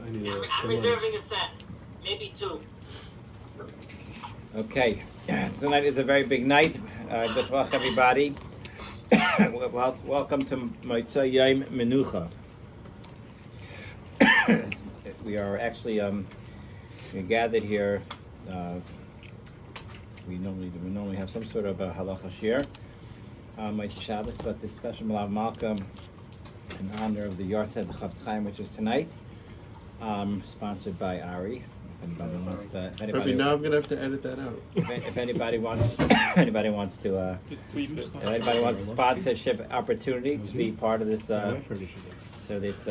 I'm reserving a set, maybe two. Okay, tonight is a very big night. Good luck, everybody. Welcome to Motzei Yom Menucha. We are actually we're gathered here. We normally have some sort of a halacha shir, Motzei Shabbos, but this special Malav Malcolm in honor of the Yartzeit of Chofetz Chaim, which is tonight, sponsored by Ari. If anybody wants to, Now I'm gonna have to edit that out. If anybody wants, anybody wants a sponsorship opportunity to be part of this, so it's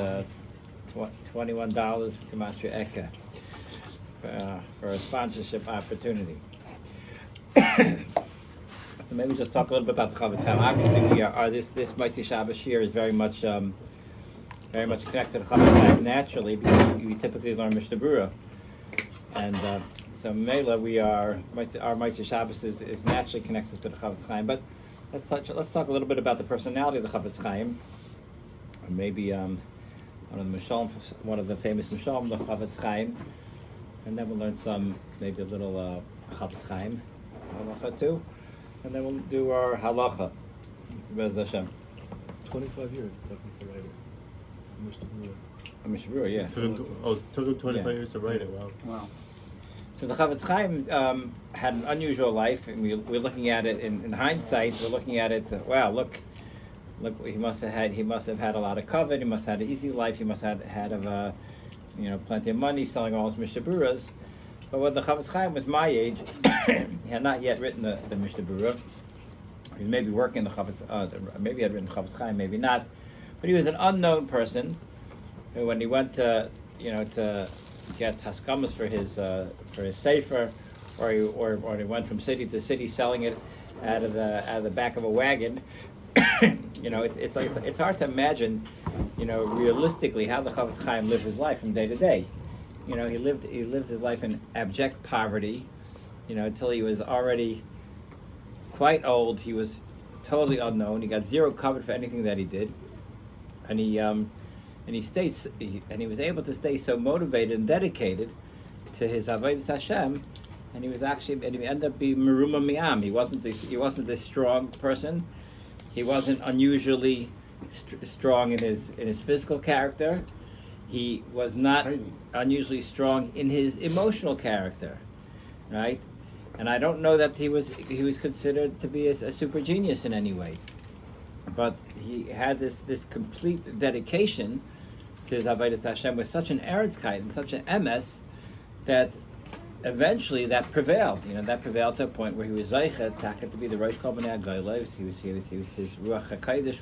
$21 from out your Eka for a sponsorship opportunity. So maybe just talk a little bit about the Chofetz Chaim. Obviously, we are this Motzei Shabbos Shir is very much connected to the Chofetz Chaim naturally, because we typically learn Mishnah Berurah. And so Mela, our Motzei Shabbos is naturally connected to the Chofetz Chaim. But let's talk a little bit about the personality of the Chofetz Chaim, or maybe one of the famous Mishalom, the Chofetz Chaim, and then we'll learn maybe a little Chofetz Chaim halacha too, and then we'll do our halacha. Bez Hashem. 25 years it took me to write it. Mishnah Berurah, yeah. It took him 25 years to write it. Wow. So the Chofetz Chaim had an unusual life, and we're looking at it in hindsight. We're looking at it. Wow, look! He must have had a lot of covet. He must have had an easy life. He must have had plenty of money, selling all his Mishnah Berurahs. But when the Chofetz Chaim was my age, he had not yet written the Mishnah Berurah. He was maybe working the Chofetz. Maybe he had written the Chofetz Chaim, maybe not. But he was an unknown person. And when he went to get haskamas for his sefer, or he went from city to city selling it out of the back of a wagon, it's hard to imagine, realistically how the Chofetz Chaim lived his life from day to day. He lived his life in abject poverty, until he was already quite old. He was totally unknown. He got zero covered for anything that he did, and he was able to stay so motivated and dedicated to his avodas Hashem, and he ended up being meruma mi'am. He wasn't this strong person. He wasn't unusually strong in his physical character. He was not unusually strong in his emotional character, right? And I don't know that he was considered to be a super genius in any way, but he had this complete dedication to his avodas Hashem with such an Yartzeit and such an emes that eventually that prevailed. That prevailed to a point where he was Zeichet to be the Rosh Kol Bnei Agayla. He was his Ruach HaKodesh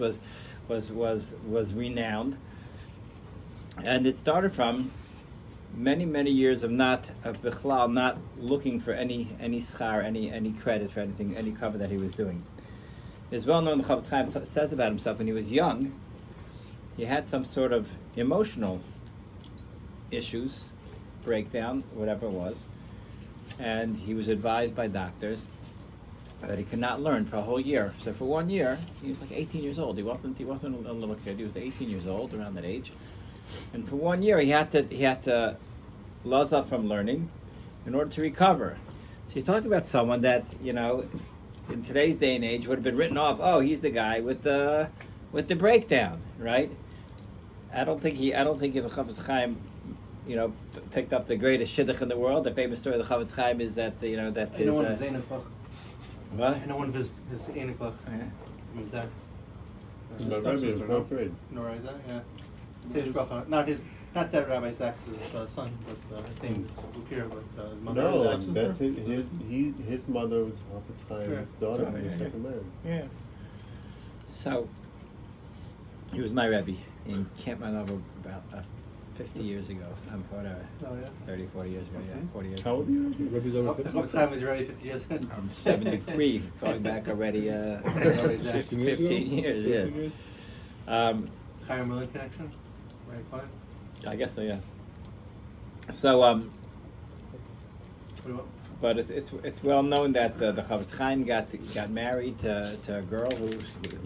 was renowned, and it started from many years of Bichlal not looking for any schar, any credit for anything, any cover that he was doing. It's well known, the Chofetz Chaim says about himself, when he was young, he had some sort of emotional issues, breakdown, whatever it was, and he was advised by doctors that he could not learn for a whole year. So for 1 year, he was like 18 years old. He wasn't a little kid. He was 18 years old, around that age. And for 1 year, he had to lose up from learning in order to recover. So you're talking about someone that, in today's day and age would have been written off. Oh, he's the guy with the breakdown, right? I don't think the Chofetz Chaim, picked up the greatest shidduch in the world. The famous story of the Chofetz Chaim is that his. I know one of his Einach. What? I know one of his Einach. Yeah. Who's that? My Rebbe in fourth grade. Nora, is that? Yeah. Sage Bracha. Not that Rabbi Sachs' son, but his name is Bukir, but his mother No, is that's it. His mother was Chofetz Chaim's daughter in the second marriage. Yeah. So he was my Rebbe in Camp Manover about 50 years ago. Whatever. Oh, yeah. 30, 40 years ago. Yeah, 40 years. How old are you? The Chofetz Chaim was already 50 years in. I'm 73, going back already 15 years. Yeah. Chaim Merlin connection? Right, fine. I guess so. Yeah. So but it's well known that the Chofetz Chaim got married to a girl who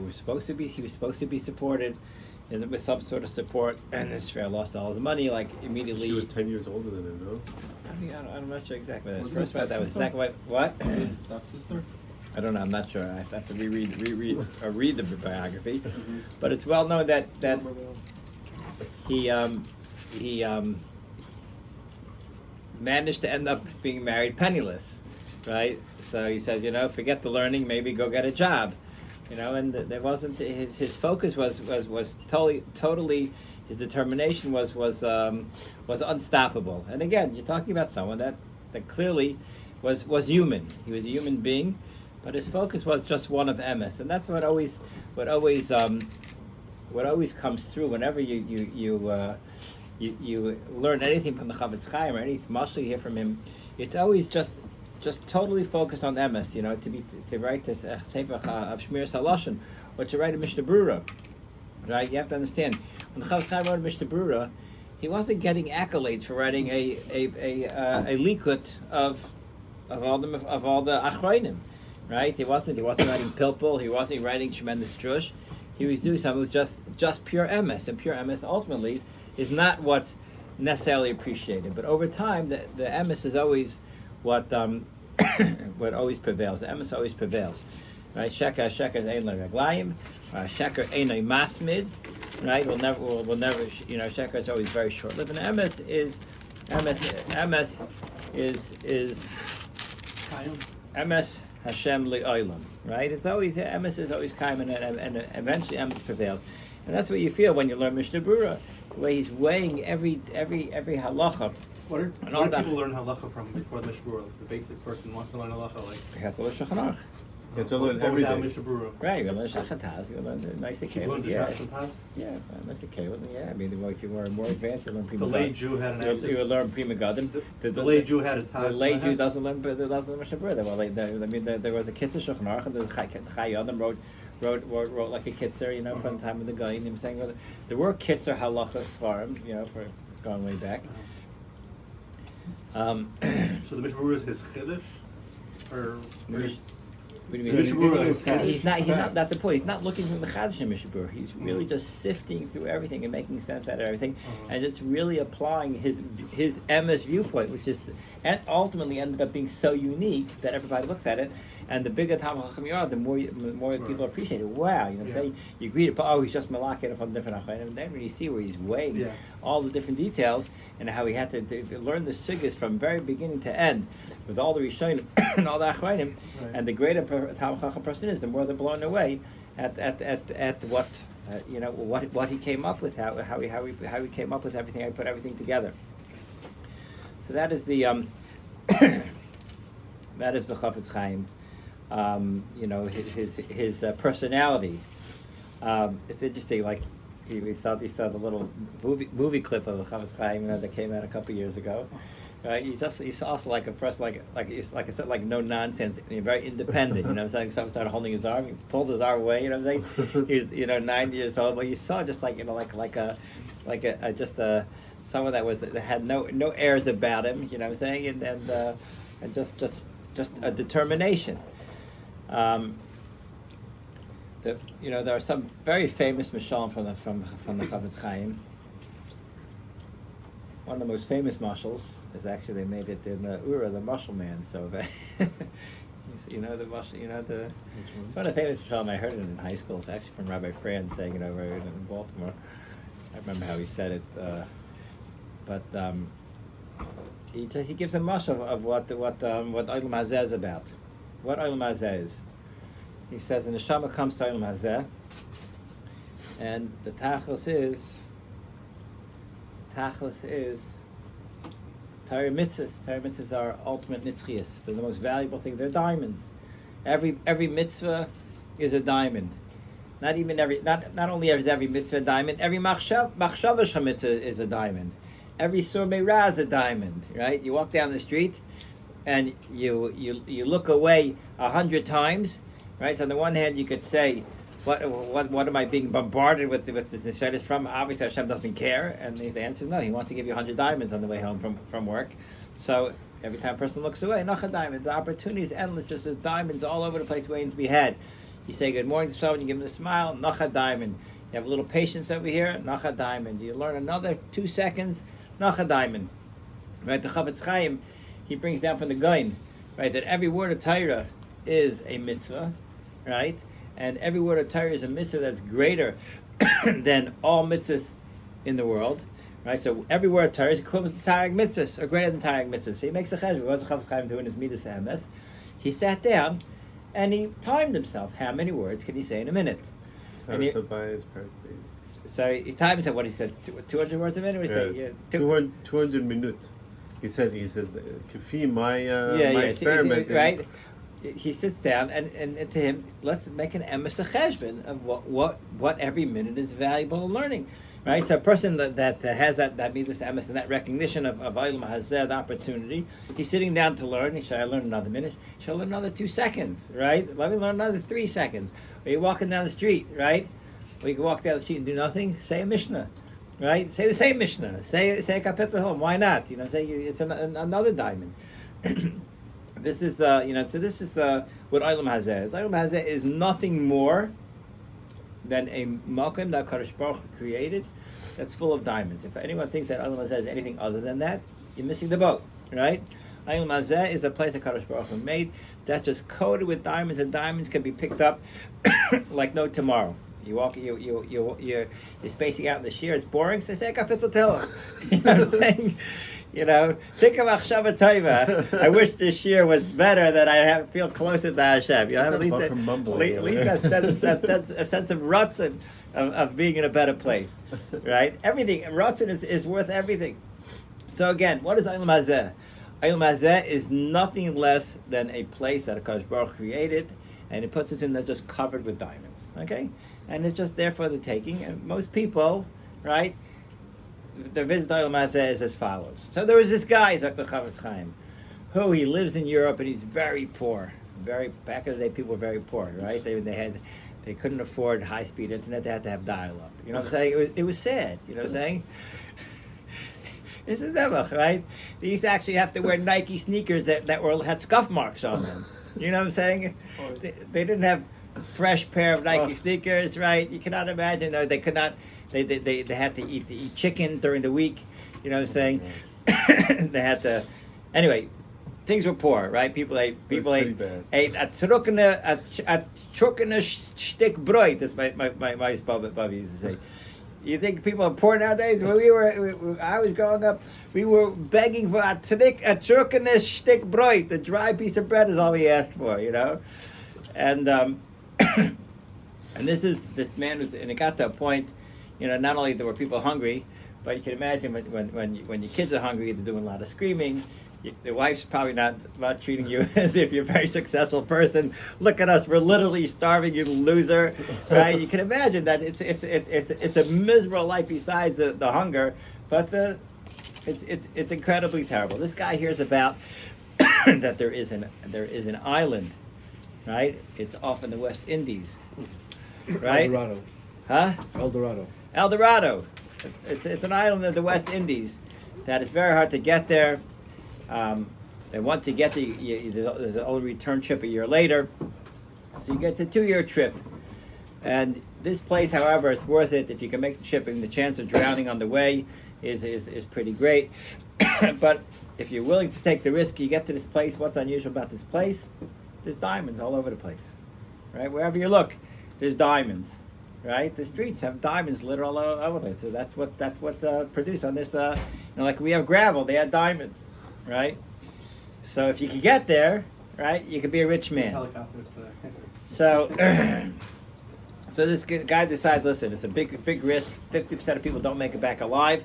was supposed to be supported. with some sort of support, and Israel lost all his money, like immediately. She was 10 years older than him, no? I'm not sure exactly what that is. Was First of all, that was exactly what? His stepsister? I don't know. I'm not sure. I have to read the biography, but it's well known that he managed to end up being married penniless, right? So he says, forget the learning, maybe go get a job, and there wasn't his focus was totally his determination was unstoppable. And again, you're talking about someone that clearly was human. He was a human being, but his focus was just one of emes, and that's what always comes through whenever you learn anything from the Chofetz Chaim or any mashal you hear from him. It's always just totally focused on emes. To write this sefer of Shmiras Halashon or to write a Mishnah Berurah, right? You have to understand when the Chofetz Chaim wrote a Mishnah Berurah, he wasn't getting accolades for writing a likut of all the achronim, right? He wasn't writing pilpul. He wasn't writing tremendous drush. He was doing something that was just pure emes, and pure emes ultimately is not what's necessarily appreciated. But over time, the emes is always what always prevails. The emes always prevails, right? Sheker ein l'raglayim, sheker ein masmid, right? We'll never. Sheker is always very short-lived, and emes is Chaim. emes Hashem li'olam, right? It's always emes is always Chaim, and eventually emes prevails, and that's what you feel when you learn Mishnah Berurah, the way he's weighing every halacha. What do people learn halacha from before the Mishnah Berurah? The basic person wants to learn halacha, like You have to learn Shulchan Aruch. You have to learn without everything. Mishnah Berurah. Right, you learn Shachataz, you learn the nice You learn Kalim, the yeah. Shachataz? Yeah, nice Kalim, yeah. I mean, if you were more advanced, you learn Prima The lay Jew had an You emphasis. learn Prima Gadim. The lay Jew had a The taz. lay Jew doesn't learn Mishnah Berurah. Well, there was a Kitzur Shulchan Aruch, and the Chai Yadam wrote like a Kitzur, from the time of the Goyim, saying there were Kitzur halachas for him, for going way back. So the Mishnah Berurah is his chiddush, or What do So you Mishnah mean? Berurah is He's not. That's the point. He's not looking for the Chadash in Mishnah Berurah. He's really just sifting through everything and making sense out of everything, and just really applying his emes viewpoint, which is and ultimately ended up being so unique that everybody looks at it. And the bigger Talmid Chacham you are, the more people appreciate it. Wow, saying you greet it, but he's just malakit from different achronim, and then when you see where he's weighing all the different details and how he had to learn the sugyas from very beginning to end with all the rishonim and all the achronim, and the greater Talmid Chacham person is, the more they're blown away at what what he came up with, how he came up with everything, how he put everything together. So that is the Chofetz Chaim's. His personality. It's interesting. Like we saw the little movie clip of the Chofetz Chaim that came out a couple of years ago. He's also like a person like I said, like no nonsense, very independent. Saying someone started holding his arm, he pulled his arm away. Saying he's 9 years old, but you saw just like someone that had no airs about him. Saying and just a determination. There are some very famous mashal from the Chofetz Chaim. One of the most famous mashals is actually they made it in the Ura, the mashal man. So the mashal, it's one of the famous mashal. I heard it in high school. It's actually from Rabbi Fran saying it over in Baltimore. I remember how he said it, but he gives a mashal of what Olam Hazeh is about. What Olam Hazeh is. He says, the neshama comes to Olam Hazeh, and the tachlis is Torah mitzvahs. Torah mitzvahs are ultimate nitzchias. They're the most valuable thing. They're diamonds. Every mitzvah is a diamond. Not only is every mitzvah a diamond, every machshava mitzvah is a diamond. Every sur meirah is a diamond. Right? You walk down the street, and you look away 100 times, right? So on the one hand, you could say, what am I being bombarded with this neshayis from? Obviously, Hashem doesn't care, and the answer is no. He wants to give you 100 diamonds on the way home from work. So every time a person looks away, noch a diamond. The opportunity is endless. Just as diamonds all over the place waiting to be had. You say good morning to someone, you give them a smile, noch a diamond. You have a little patience over here, noch a diamond. You learn another 2 seconds, noch a diamond. Right? The Chofetz Chaim, he brings down from the Gaon, right, that every word of Torah is a mitzvah, right? And every word of Torah is a mitzvah that's greater than all mitzvahs in the world, right? So every word of Torah is equivalent to Tarek mitzvahs, or greater than Tarek mitzvahs. So he makes a cheshbon. What was the Chofetz Chaim doing his midas emes? He sat down and he timed himself. How many words can he say in a minute? And he, so he timed himself. What he said, 200 words a minute. What did he say? 200 minutes. He said, "Kifi my experiment." Right. He sits down and to him, let's make an emes cheshbon of what every minute is valuable in learning. Right, so a person that has that midas emes and that recognition of Elul Hazeh, the opportunity, he's sitting down to learn. Should I learn another minute? Should I learn another 2 seconds? Right, let me learn another 3 seconds. Or you're walking down the street, right? Or you can walk down the street and do nothing. Say a mishnah, right? Say the same mishnah. Say a kapitel home. Why not? Say it's another diamond. This is So this is what Elul Hazeh is. Elul Hazeh is nothing more than a makom that Kadosh Baruch Hu created that's full of diamonds. If anyone thinks that Elul Hazeh is anything other than that, you're missing the boat, right? Elul Hazeh is a place that Kadosh Baruch Hu made that's just coated with diamonds, and diamonds can be picked up like no tomorrow. You walk, you're spacing out in the shear. It's boring. So say kapitel tefillah. You know what I'm saying? Think of Achshava Tova. I wish this year was better, that I feel closer to Hashem. At least that sense of rutzin, of being in a better place, right? Everything, rutzin is worth everything. So again, what is Elul Hazeh? Elul Hazeh is nothing less than a place that HaKadosh Baruch Hu created, and it puts us in there just covered with diamonds, okay? And it's just there for the taking, and most people, right, the visit to Elul Hazeh is as follows. So there was this guy, Dr. Chofetz Chaim, who he lives in Europe, and he's very poor. Back in the day, people were very poor, right? They couldn't afford high-speed internet. They had to have dial-up. You know what I'm saying? It was sad. You know what I'm saying? This is never right. They used to actually have to wear Nike sneakers that had scuff marks on them. You know what I'm saying? They didn't have a fresh pair of Nike sneakers, right? You cannot imagine. No, they could not. They had to eat chicken during the week. You know what I'm saying? They had to. Anyway, things were poor, right? People ate a trukene shtick brot. That's my Bubby used to say. You think people are poor nowadays? When I was growing up, we were begging for a trukene shtick brot. The dry piece of bread is all we asked for, And and this man was, and it got to a point, not only there were people hungry, but you can imagine when your kids are hungry, they're doing a lot of screaming. The wife's probably not treating you as if you're a very successful person. Look at us, we're literally starving, you loser, right? You can imagine that it's a miserable life besides the hunger, but it's incredibly terrible. This guy hears about that there is an island, right? It's off in the West Indies, right? El Dorado. Huh? El Dorado. El Dorado. It's an island of the West Indies that is very hard to get there. And once you get there, there's an old return trip a year later. So you get a 2-year trip. And this place, however, it's worth it if you can make the trip, and the chance of drowning on the way is pretty great. But if you're willing to take the risk, you get to this place. What's unusual about this place? There's diamonds all over the place, right? Wherever you look, there's diamonds, right? The streets have diamonds lit all over it. So that's what produced on this. Like we have gravel, they had diamonds, right? So if you could get there, right, you could be a rich man. Helicopters there. So, so this guy decides, listen, it's a big risk. 50% of people don't make it back alive,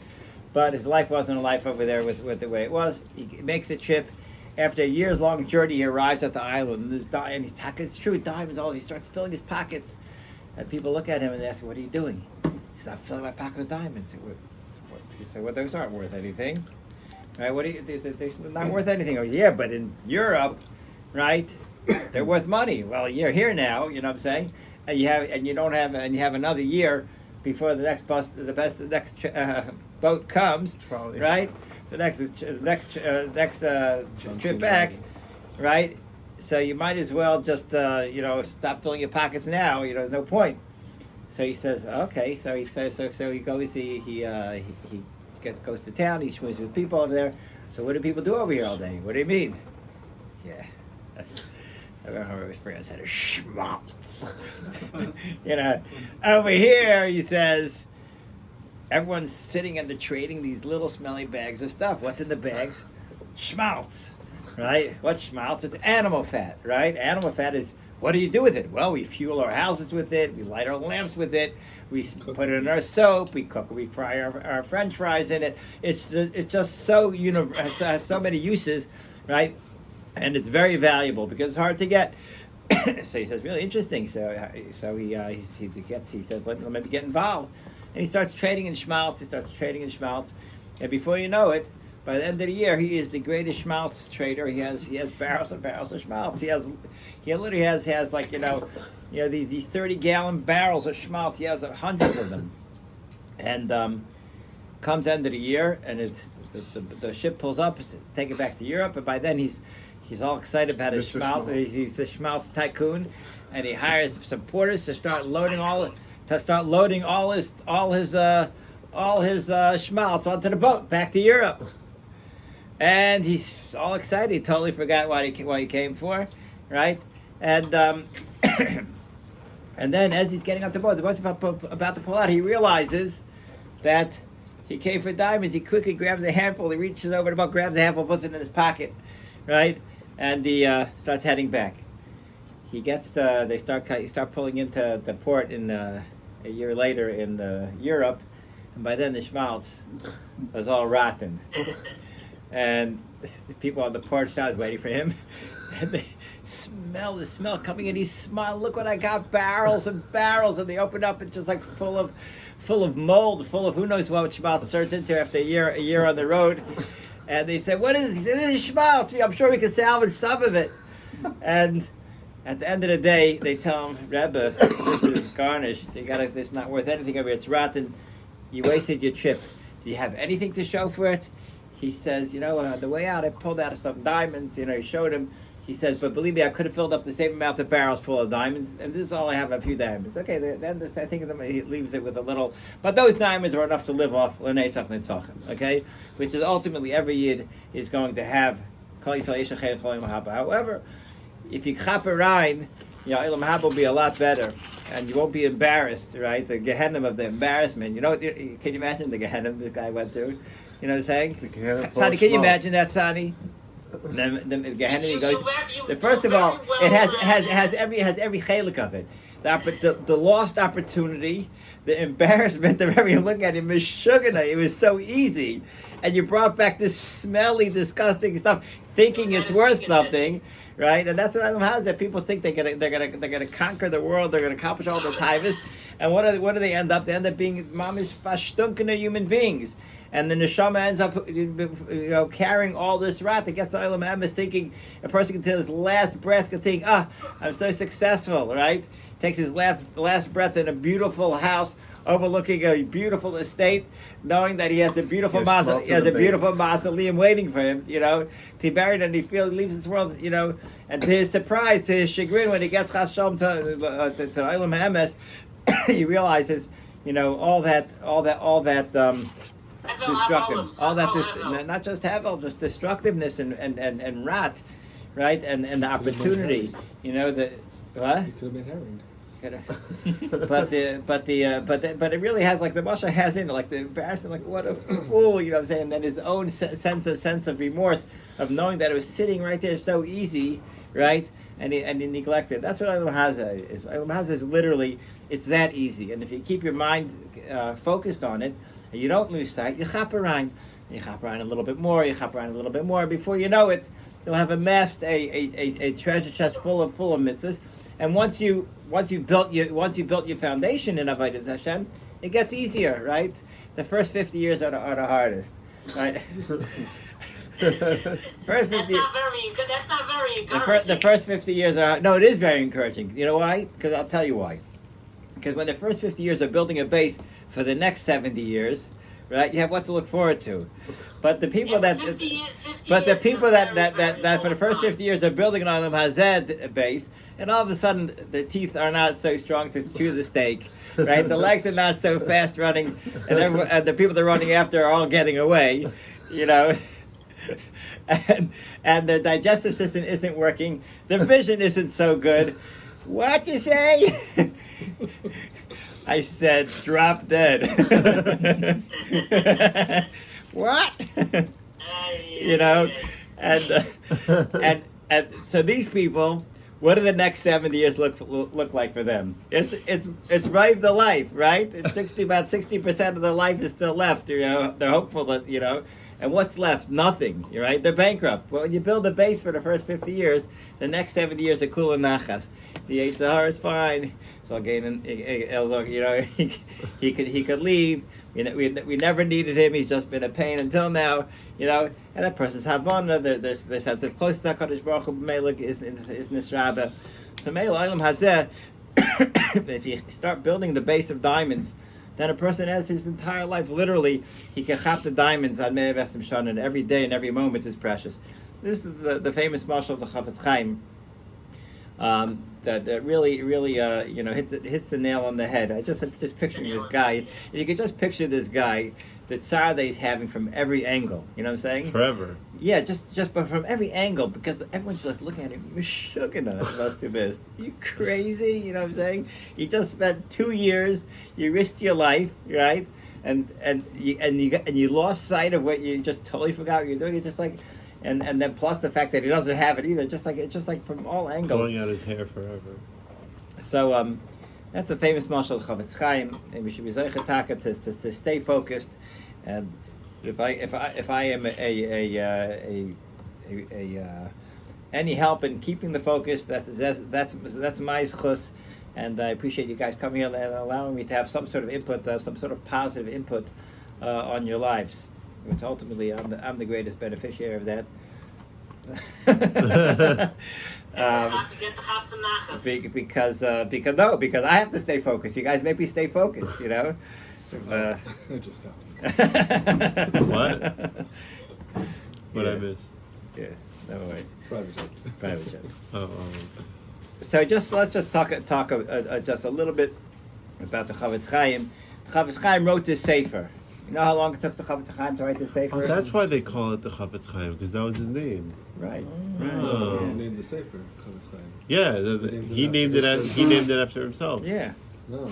but his life wasn't a life over there with the way it was. He makes a trip. After a years long journey, he arrives at the island, and it's true, diamonds all. He starts filling his pockets, and people look at him and they ask, "What are you doing?" He said, "I'm filling my pocket with diamonds." He said, "Well, those aren't worth anything, right? What do you? They're not worth anything." Oh, yeah, but in Europe, right, they're worth money. Well, you're here now, you know what I'm saying, and you have another year before the next boat comes, Probably. right? The next trip back, right? So you might as well just stop filling your pockets now. There's no point. So he says, okay. So he says, so he goes. He goes to town. He schmoozes with people over there. So what do people do over here all day? What do you mean? Yeah, I remember his friend said a schmaltz. Over here he says, everyone's sitting and they're trading these little smelly bags of stuff. What's in the bags? Schmaltz, right? What's schmaltz? It's animal fat, right? Animal fat is, what do you do with it? Well, we fuel our houses with it. We light our lamps with it. We put it in our soap. We cook. We fry our French fries in it. It's just so has so many uses, right? And it's very valuable because it's hard to get. So he says, really interesting. So he says, let me get involved, and he starts trading in schmaltz. And before you know it, by the end of the year, he is the greatest schmaltz trader. He has barrels and barrels of schmaltz. He literally has like these 30-gallon barrels of schmaltz. He has hundreds of them. And comes end of the year, and the ship pulls up, to take it back to Europe. And by then he's all excited about his schmaltz. He's the schmaltz tycoon, and he hires some porters to start loading all his schmaltz onto the boat back to Europe. And he's all excited. He totally forgot what he came for, right? And and then as he's getting off the boat's about to pull out, he realizes that he came for diamonds. He quickly grabs a handful. He reaches over the boat, grabs a handful, puts it in his pocket, right? And he starts heading back. He start pulling into the port in a year later in Europe, and by then the schmaltz was all rotten. And the people on the porch started waiting for him, and they smell the smell coming in. He smiled, look what I got, barrels and barrels, and they open up and just like full of mold, full of who knows what schmaltz turns into after a year on the road. And they said, what is this? He said, this is schmaltz. I'm sure we can salvage some of it. And at the end of the day, they tell him, Rebbe, this is garnished. This is not worth anything over here. It's rotten. You wasted your trip. Do you have anything to show for it? He says, the way out, I pulled out some diamonds. He showed him. He says, but believe me, I could have filled up the same amount of barrels full of diamonds, and this is all I have, a few diamonds. Okay, then I think he leaves it with a little, but those diamonds are enough to live off, okay? Which is ultimately every Yid is going to have. However, if you chaper rein, Ilam Haba will be a lot better, and you won't be embarrassed, right? The Gehenna of the embarrassment. Can you imagine the Gehenna this guy went through? You know what I'm saying? Sani, can you imagine that, Sani? The Gehenna, he goes. First of all, it has every chelik of it. The lost opportunity, the embarrassment of everyone looking at him, Meshugana. It was so easy, and you brought back this smelly, disgusting stuff, thinking it's worth something, right? And that's what Adam has. That people think they're gonna conquer the world, they're gonna accomplish all their tivus, and what do they end up? They end up being mamish fashtunkana human beings. And the neshama ends up, carrying all this rat that gets to Olam Emes, thinking a person until his last breath can think, I'm so successful, right? Takes his last breath in a beautiful house overlooking a beautiful estate, knowing that he has a beautiful mausoleum waiting for him, to be buried, and he leaves this world, and to his surprise, to his chagrin, when he gets chashom to Olam Emes, he realizes, all that. Destructive, all that not just hevel, just destructiveness and rat, right? And the opportunity, the what? He could have been herring. But it really has, like the Moshe has in it, like the embarrassment, like what a fool, you know what I'm saying? And then his own sense of remorse of knowing that it was sitting right there so easy, right? And he neglected. That's what Olam Hazeh is. Olam Hazeh is literally, it's that easy. And if you keep your mind focused on it, and you don't lose sight, you chaper rein. You chaper rein a little bit more. You chaper rein a little bit more. Before you know it, you'll have amassed a treasure chest full of mitzvahs. And once you built your foundation in Avodas Hashem, it gets easier, right? The first 50 years are the hardest, right? That's not very encouraging. The first 50 years are no, it is very encouraging. You know why? Because I'll tell you why. Because when the first 50 years are building a base for the next 70 years, right? You have what to look forward to. But the people 50 But the people that for the first 50 years are building an Olam Hazeh base, and all of a sudden the teeth are not so strong to chew the steak, right? The legs are not so fast running, and the people they're running after are all getting away, you know. And their digestive system isn't working. Their vision isn't so good. What you say? I said, drop dead. What? You know, and so these people, what do the next 70 years look like for them? It's rive the life, right? It's about 60% of their life is still left. You know, they're hopeful that, you know, and what's left? Nothing. Right? They're bankrupt. But when you build a base for the first 50 years, the next 70 years are cool and nachas. The Yitzhar is fine. So again, you know, he could leave. You know, we never needed him. He's just been a pain until now. You know, and that person's havana. Their sense of close to Hakadosh Baruch Hu Melech is nisraba. So Meil Olam Hazeh. If you start building the base of diamonds, then a person has his entire life. Literally, he can chop the diamonds on Me'av Esim Shana, and every day and every moment is precious. This is the famous mashal of the Chofetz Chaim. That really you know hits the nail on the head. I just picturing this guy. You can just picture this guy, the tsar that he's having from every angle. You know what I'm saying? Forever. Yeah, just but from every angle, because everyone's like looking at him. Meshuggah, must have missed. You crazy? You know what I'm saying? You just spent 2 years. You risked your life, right? And you lost sight of what you just totally forgot what you're doing. It's just like. And then plus the fact that he doesn't have it either, just like from all angles. Pulling out his hair forever. So that's a famous mashal of Chofetz Chaim, and we should be zeicher taka to stay focused. And if I am any help in keeping the focus, that's my zchus. And I appreciate you guys coming here and allowing me to have some sort of input, some sort of positive input on your lives. Which ultimately I'm the greatest beneficiary of that. Because I have to stay focused. You guys make me stay focused, you know. I just helped. What? What Yeah. I miss? Yeah, no way. Private joke. Oh. So let's just talk just a little bit about the Chofetz Chaim. Chofetz Chaim wrote this sefer. You know how long it took the Chofetz Chaim to write this sefer? Oh, that's why they call it the Chofetz Chaim, because that was his name. Right. Oh. He named the sefer Chofetz Chaim. Yeah, he named it after himself. Yeah. No,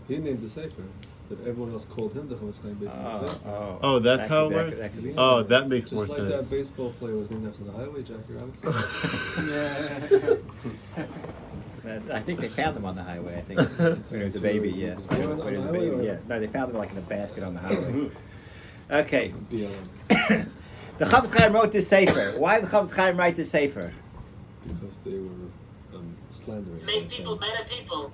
he named the sefer. But everyone else called him the Chofetz Chaim based on the sefer. Oh, that's That how could- it that works? could be. Oh, that makes Just more like sense. that baseball player was named after the highway, Jackie Robinson. I think they found them on the highway. I think when he was a baby. Yeah. Was he on the When he was a highway, baby, or- yeah. No, they found them like in a basket on the highway. Okay. BLM. The Chofetz Chaim wrote this sefer. Why did the Chofetz Chaim write this sefer? Because they were slandering. Make people better people.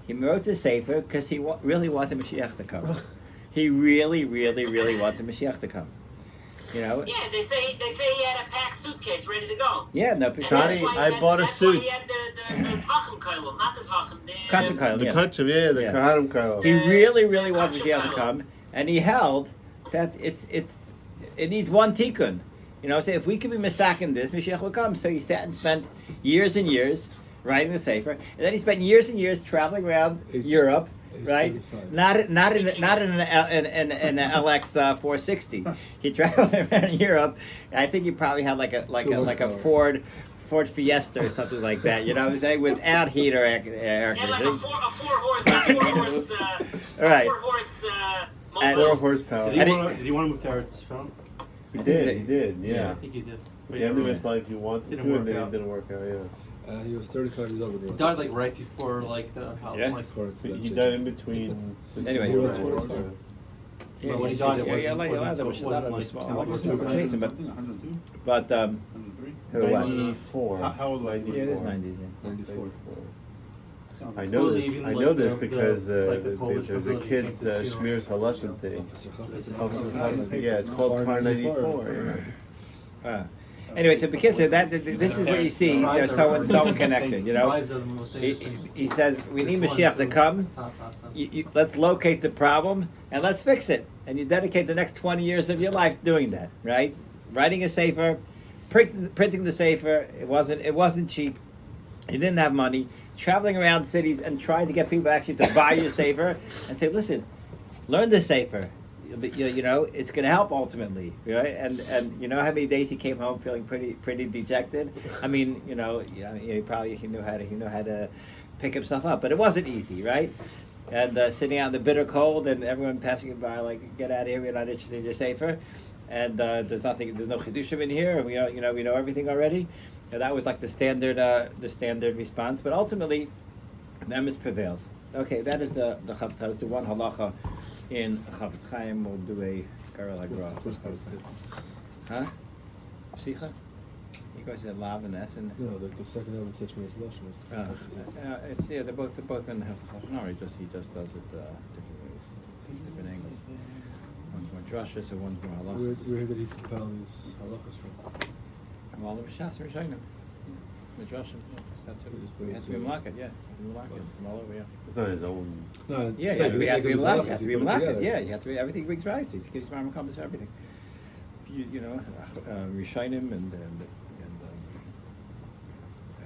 He wrote this sefer because he really wanted Mashiach to come. He really wanted Mashiach to come. You know? Yeah, they say he had a packed suitcase ready to go. Yeah, no. And Sonny, that's why he I had- bought a that's suit. Why he had the Zvachim Koilel, not the Zvachim. Kachim Koilel, The yeah. Kachim, yeah, the Yeah. Kahanim Kailo. He really wanted Kachim Mashiach to Koilel. come, and he held that it needs one tikkun. You know, so if we could be misakin this, Mashiach will come. So he sat and spent years and years writing the sefer, and then he spent years and years traveling around Europe, right? 35. Not in an LX 460. He traveled around Europe. And I think he probably had like a horsepower. Ford Fiesta or something like that. You know what I'm saying? Without heater air He had like a conditioning. four-horse Right. And- 4 horsepower. And Did he want to move to Eretz Yisrael? He did, yeah. I think he did. The end of his life, he wanted Didn't to, work and then out. it didn't work out, yeah. He was 35 years old when He he wrote died it. like right before Yeah. According to that He shit. died in between. Anyway. He wrote 25. Yeah, when he died, it yeah, wasn't- like a lot of them wasn't a lot of them like- small. it wasn't Like like- Jason, but 102? who what? 94. How old was he? Yeah, it is 94. 90s. Yeah. 94. I know this. Even I like know this the- because like the Polish there's a nobility kid's came to the Shmiras Halashon thing. Officer Chofetz. Yeah, it's called Car 94. Ah. Anyway, so because of that, this is what you see. They're so connected. You know, he says we need Mashiach to come. Let's locate the problem and let's fix it. And you dedicate the next 20 years of your life doing that, right? writing a sefer, printing the sefer. It wasn't cheap. He didn't have money. Traveling around cities and trying to get people actually to buy your sefer and say, listen, learn this sefer. You know, it's going to help ultimately, right? And you know how many days he came home feeling pretty dejected. I mean, he knew how to pick himself up, but it wasn't easy, right? And sitting out in the bitter cold, and everyone passing by like, get out of here, we're not interested in your sefer, and there's no chidushim in here, and we know everything already. And that was like the standard response, but ultimately, the emes prevails. Okay, that is the Chofetz Chaim. It's the one halacha in Chofetz Chaim. We'll do a Garel HaGra. Huh? Psicha? You guys said Lav and Essen. No, the second element such as Lashon is the first. They're both in Chofetz Chaim. No, he just does it different ways, different angles. One's more drushes and one's more halachas. Where did he compile these halachas from? From all over Shas and Rishonim. The drushes. That's it. It has to be Malakit, yeah. From all over, yeah. It's not his own. No, Yeah, so it has to be Malakit. It has to be Malakit. together. Yeah, you have to be everything brings rise to it. It gives Rambam compass everything. Rishonim and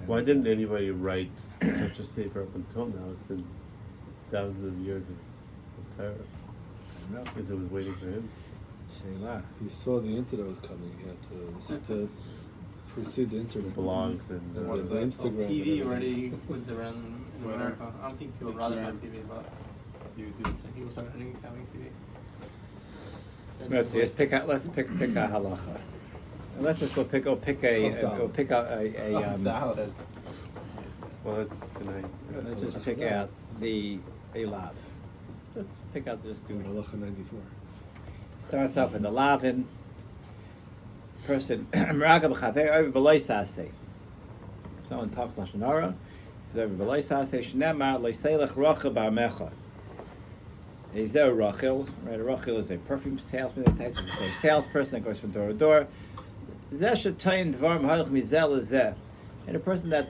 Why didn't anybody write such a sefer up until now? It's been thousands of years of Torah. I don't know. Because it was waiting for him. Sheila. He saw the internet was coming. He had to precede the internet. Blogs and the Well, Instagram. TV and already was around in America. I don't think he would rather have TV, but YouTube. so he was already having TV. Let's see. Let's pick a halacha. And let's just go pick out The Howard. well, that's tonight. let's just pick out the lav. Let's pick out this dude. Halacha 94. Starts off in the lavin. Person Meraga b'chaver over b'loy saseh. Someone talks lashon hara. He's over b'loy saseh. Shnemar loyselech rochel ba'amecha. He's a rochel. Right, a rochel is a perfume salesman. It's a salesperson that goes from door to door. Zeh shetayin dvarim halach mizel zeh. And a person that's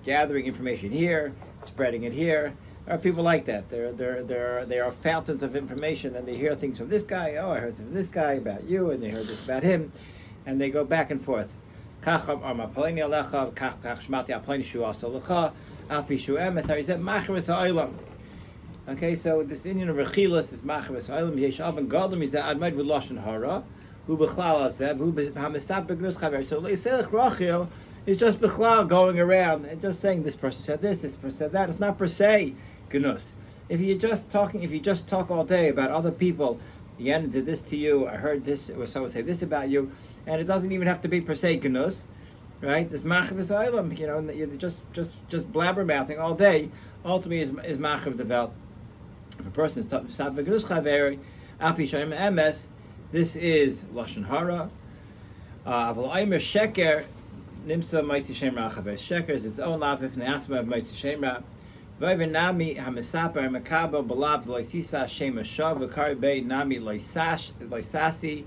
gathering information here, spreading it here. There are people like that. There are fountains of information, and they hear things from this guy. Oh, I heard from this guy about you, and they heard this about him, and they go back and forth. Okay, so this Indian of Rechilas, this Machavis Oilam, Yesh Oven Gadol Mizeh Admaid V'Lashon Hara, Hu B'Chlal Azev, Hu B'Hamesab B'Gnus Chaver. So Leiselech Rachel is just B'Chlal going around and just saying this person said this person said that. It's not per se Gnus. If you just talk all day about other people, Yen did this to you, I heard this, or someone say this about you, and it doesn't even have to be per se Gnus, right? This Machavis Oilam, you're just blabbermouthing all day, ultimately is Machav Develt. If a person is Sav B'Gnus Chaver, Afi Shoyim Emes, this is Lashon Hara. Aval Aimer Sheker, Nimsa Maisi Shemra Chaver. Sheker is its own lav, if Neasma of Maisi Shemra. Vayver Nami Hamesaper Makabo Balav Loisisa Shema Shav V'Kari Bei Nami Loisasi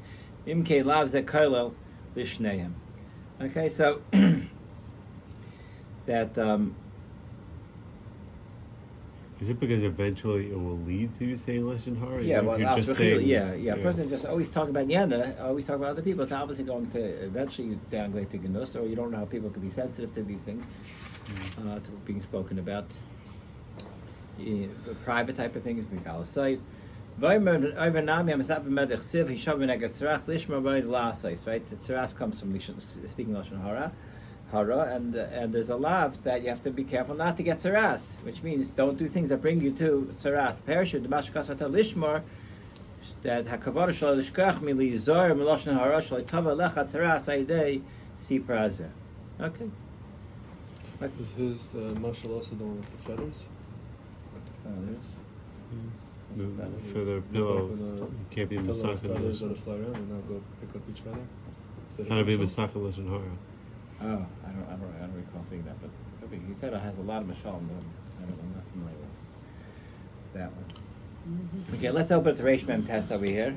Imke Lav Zekarlel Lishneim. Okay, so that. Is it because eventually it will lead to you saying Lashon Hara? Yeah, well, you're just saying, a person just always talking about Yenda, always talking about other people. It's obviously going to eventually downgrade to Gnus, or you don't know how people can be sensitive to these things, to being spoken about. Private type of things, being Kalasite. Right? So Tzeras comes from speaking Lashon Hara. And there's a lav that you have to be careful not to get tzaras, which means don't do things that bring you to tzaras. Perishud demashkasata lishmar that hakavod shel lishkach mili zor miloshen hara shel tava lecha tzaras aidei si prazer. Okay. Is his martial also the one with the feathers? For the pillow, Open you can't be pillow Masaka of feathers Lashon that fly around and now go pick up each feather? Is that How to be his Masaka Lashon Hara. Oh, I don't recall seeing that, but could be. He said it has a lot of mashalom, but I'm not familiar with that one. Okay, let's open it to Reish Mem Tes over here.